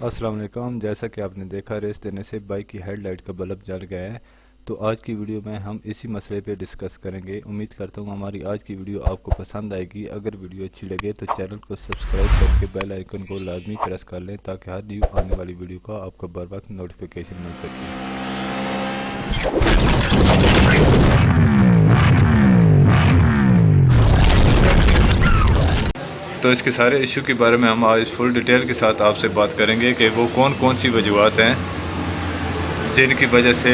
अस्सलाम वालेकुम। जैसा कि आपने देखा, रेस देने से बाइक की हेडलाइट का बल्ब जल गया है। तो आज की वीडियो में हम इसी मसले पे डिस्कस करेंगे। उम्मीद करता हूँ हमारी आज की वीडियो आपको पसंद आएगी। अगर वीडियो अच्छी लगे तो चैनल को सब्सक्राइब करके बेल आइकन को लाजमी प्रेस कर लें ताकि हर न्यू आने वाली वीडियो का आपको बर वक्त नोटिफिकेशन मिल सके। तो इसके सारे इशू के बारे में हम आज फुल डिटेल के साथ आपसे बात करेंगे कि वो कौन कौन सी वजूहत हैं जिनकी वजह से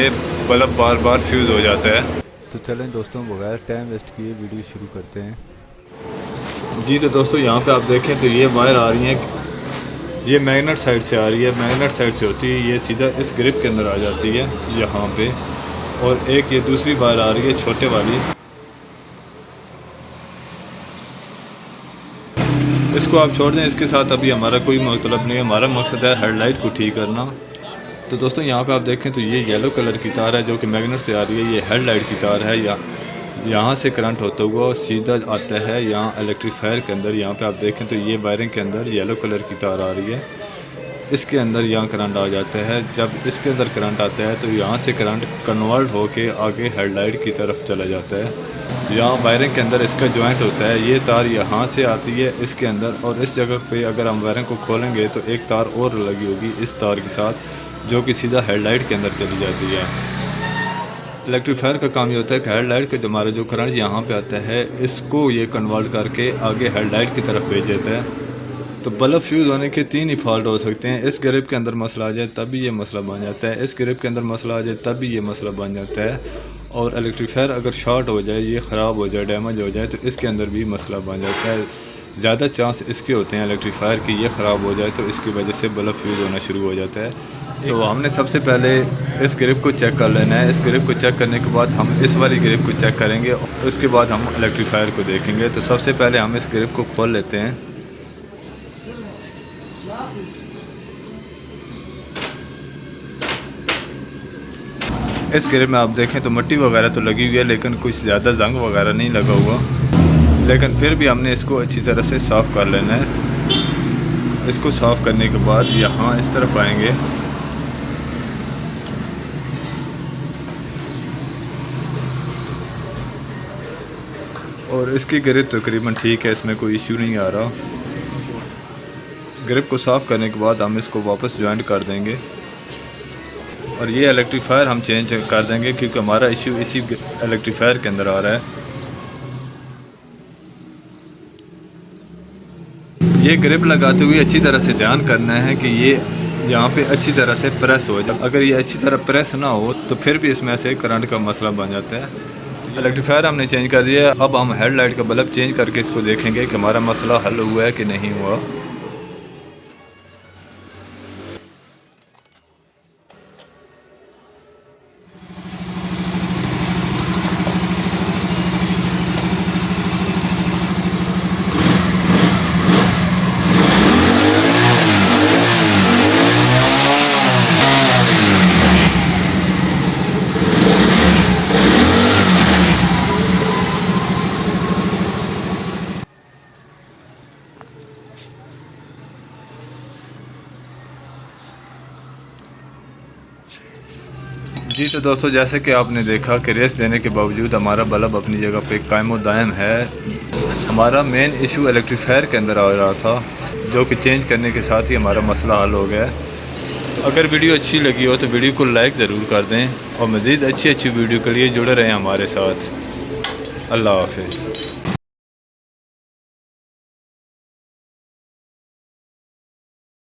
बल्ब बार बार फ्यूज़ हो जाता है। तो चलें दोस्तों, बगैर टाइम वेस्ट किए वीडियो शुरू करते हैं। जी तो दोस्तों, यहाँ पे आप देखें तो ये वायर आ रही है, ये मैग्नेट साइड से आ रही है। मैग्नेट साइड से होती है, ये सीधा इस ग्रिप के अंदर आ जाती है यहाँ पे। और एक ये दूसरी वायर आ रही है छोटे वाली, इसको आप छोड़ दें, इसके साथ अभी हमारा कोई मतलब नहीं है। हमारा मकसद है हेडलाइट को ठीक करना। तो दोस्तों यहाँ पे आप देखें तो ये येलो कलर की तार है जो कि मैग्नेट से आ रही है। ये हेडलाइट की तार है। यहाँ से करंट होता हुआ सीधा आता है यहाँ इलेक्ट्रीफायर के अंदर। यहाँ पे आप देखें तो ये वायरिंग के अंदर येलो कलर की तार आ रही है, इसके अंदर यहाँ करंट आ जाता है। जब इसके अंदर करंट आता है तो यहाँ से करंट कन्वर्ट होके आगे हेडलाइट की तरफ चला जाता है। यहाँ वायरिंग के अंदर इसका जॉइंट होता है। ये तार यहाँ से आती है इसके अंदर, और इस जगह पे अगर हम वायरिंग को खोलेंगे तो एक तार और लगी होगी इस तार के साथ, जो कि सीधा हेडलाइट के अंदर चली जाती है। इलेक्ट्रीफायर का काम ये होता है कि हेडलाइट का हमारा जो करंट यहाँ पे आता है, इसको ये कन्वर्ट करके आगे हेडलाइट की तरफ भेज देता है। तो बल्ब फ्यूज़ होने के तीन ही फॉल्ट हो सकते हैं। इस ग्रिप के अंदर मसला आ जाए तभी ये मसला बन जाता है, इस ग्रिप के अंदर मसला आ जाए तभी ये मसला बन जाता है, और इलेक्ट्रीफायर अगर शॉर्ट हो जाए, ये ख़राब हो जाए, डैमेज हो जाए तो इसके अंदर भी मसला बन जाता है। ज़्यादा चांस इसके होते हैं इलेक्ट्रीफायर की ये ख़राब हो जाए तो इसकी वजह से बल्ब फ्यूज़ होना शुरू हो जाता है। तो हमने सबसे पहले इस ग्रिप को चेक कर लेना है। इस ग्रिप को चेक करने के बाद हम इस वाली ग्रिप को चेक करेंगे, उसके बाद हम इलेक्ट्रीफायर को देखेंगे। तो सबसे पहले हम इस ग्रिप को खोल लेते हैं। इस ग्रिप में आप देखें तो मिट्टी वगैरह तो लगी हुई है, लेकिन कुछ ज़्यादा जंग वगैरह नहीं लगा हुआ, लेकिन फिर भी हमने इसको अच्छी तरह से साफ़ कर लेना है। इसको साफ़ करने के बाद यहाँ इस तरफ आएंगे, और इसकी ग्रिप तकरीबन ठीक है, इसमें कोई इश्यू नहीं आ रहा। ग्रिप को साफ़ करने के बाद हम इसको वापस ज्वाइंट कर देंगे, और ये इलेक्ट्रीफायर हम चेंज कर देंगे क्योंकि हमारा इशू इसी इलेक्ट्रीफायर के अंदर आ रहा है। ये ग्रिप लगाते हुए अच्छी तरह से ध्यान करना है कि ये यहाँ पे अच्छी तरह से प्रेस हो जाए। अगर ये अच्छी तरह प्रेस ना हो तो फिर भी इसमें से करंट का मसला बन जाता है। इलेक्ट्रीफायर हमने चेंज कर दिया। अब हम हेडलाइट का बल्ब चेंज करके इसको देखेंगे कि हमारा मसला हल हुआ है कि नहीं हुआ। अच्छा। जी तो दोस्तों, जैसे कि आपने देखा कि रेस देने के बावजूद हमारा बल्ब अपनी जगह पे कायम दायम है। हमारा मेन इशू इलेक्ट्रीफायर के अंदर आ रहा था, जो कि चेंज करने के साथ ही हमारा मसला हल हो गया। अगर वीडियो अच्छी लगी हो तो वीडियो को लाइक ज़रूर कर दें, और मज़ीद अच्छी वीडियो के लिए जुड़े रहें हमारे साथ। अल्लाह हाफ़िज़।